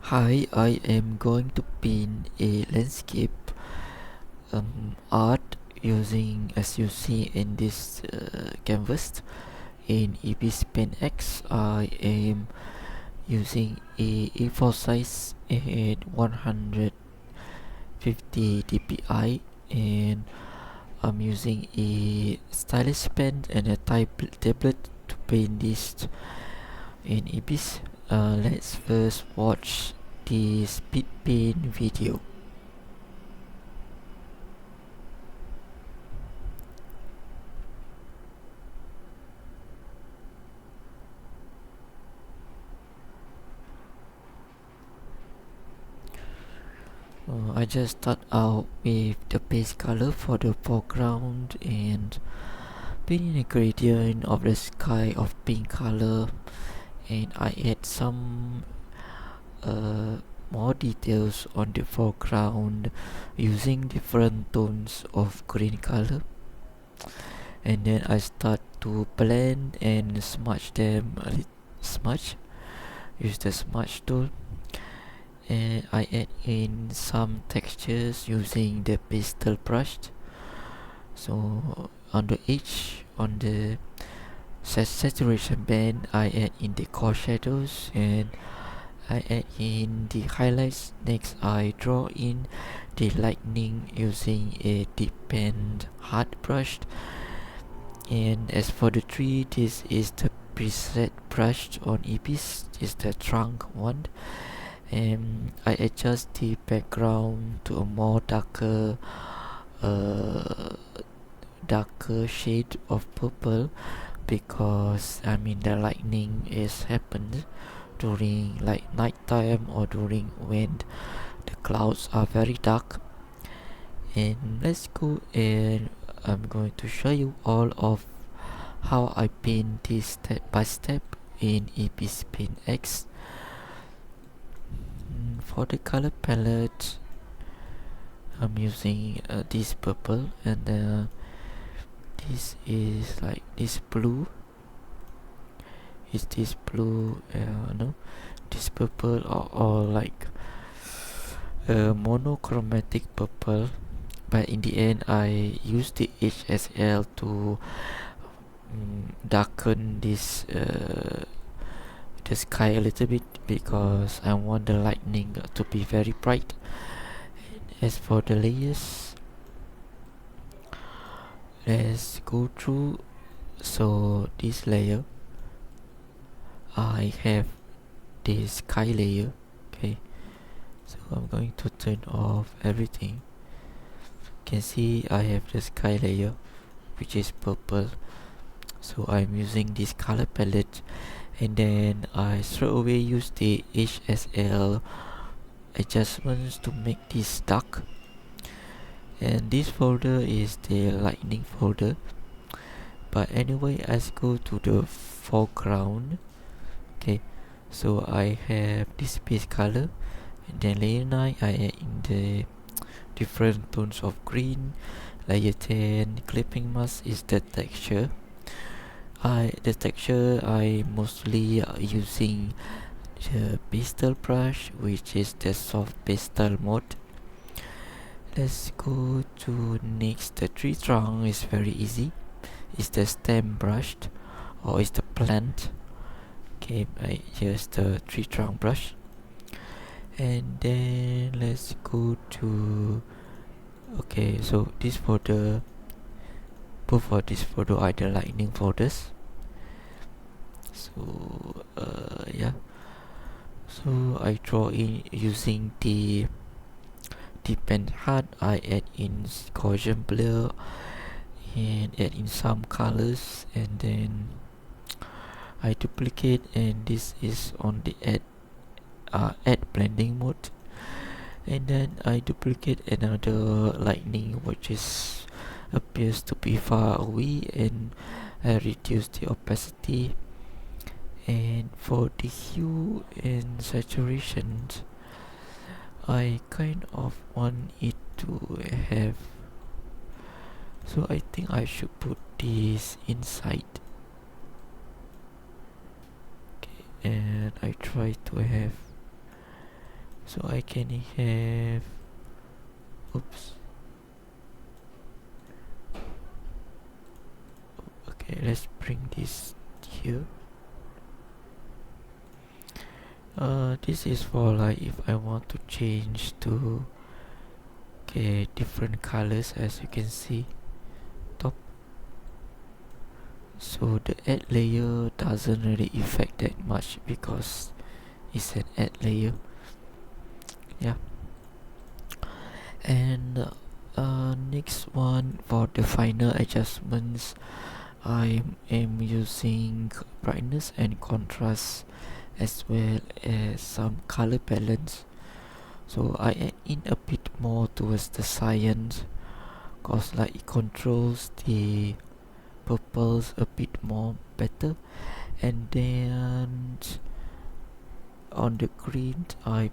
Hi, I am going to paint a landscape art using, as you see in this canvas, in Ibis Pen X. I am using a A4 size at 150 dpi, and I'm using a stylus pen and a tablet to paint this in Ibis. Let's first watch the speed paint video. I just start out with the base color for the foreground and painting a gradient of the sky of pink color, and I add some more details on the foreground using different tones of green color, and then I start to blend and smudge them smudge use the smudge tool, and I add in some textures using the pastel brush. So on the edge, on the saturation band, I add in the core shadows and I add in the highlights. Next, I draw in the lightning using a deep pen hard brush. And as for the tree, this is the preset brush on Ibis, is the trunk one. And I adjust the background to a more uh, darker shade of purple, because the lightning is happened during like night time or during when the clouds are very dark. And let's go, and I'm going to show you all of how I paint this step by step in Ibis Paint X. For the color palette, I'm using this purple, and this is like this blue. Is this blue? No, this purple, or like monochromatic purple. But in the end, I use the HSL to darken this the sky a little bit, because I want the lightning to be very bright. As for the layers, let's go through. So this layer, I have this sky layer. Okay, so I'm going to turn off everything. You can see I have the sky layer, which is purple. So I'm using this color palette, and then I straight away use the HSL adjustments to make this dark. And this folder is the lightning folder. But anyway, let's go to the foreground. Okay, so I have this base color, and then layer 9 I add in the different tones of green. Layer 10 clipping mask is the texture. The texture I mostly using the pastel brush, which is the soft pastel mode. Let's go to next. The tree trunk is very easy. It's the stem brushed, or it's the plant. Okay, I use the tree trunk brush. And then let's go to, okay, so this folder, both of this folder are the lightning folders. So yeah, so I draw in using the pen hard. I add in Gaussian blur and add in some colors, and then I duplicate, and this is on the add blending mode. And then I duplicate another lightning, which is appears to be far away, and I reduce the opacity. And for the hue and saturation, I kind of want it to have, so I think I should put this inside. Okay, and I try to have So I can have, oops, okay, let's bring this here. This is for like if I want to change to different colors, as you can see top. So the add layer doesn't really affect that much because it's an add layer. Yeah. And next one, for the final adjustments, I am using brightness and contrast as well as some color balance. So I add in a bit more towards the cyan, cause like it controls the purples a bit more better. And then on the green I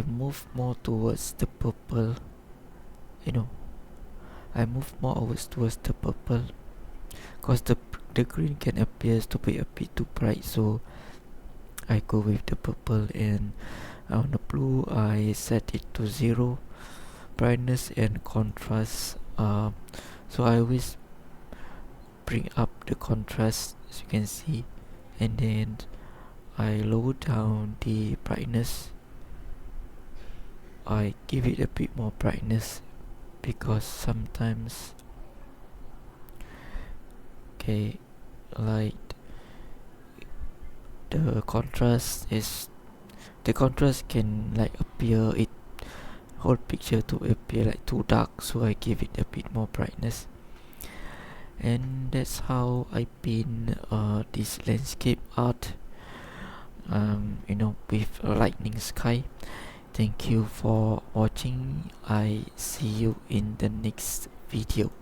move more towards the purple, you know, I move more towards the purple, cause the green can appear to be a bit too bright, so I go with the purple. And on the blue I set it to 0 brightness and contrast. So I always bring up the contrast, as you can see, and then I lower down the brightness. I give it a bit more brightness because sometimes like the contrast can like appear, it whole picture to appear like too dark, so I give it a bit more brightness. And that's how I paint this landscape art, with a lightning sky. Thank you for watching. I see you in the next video.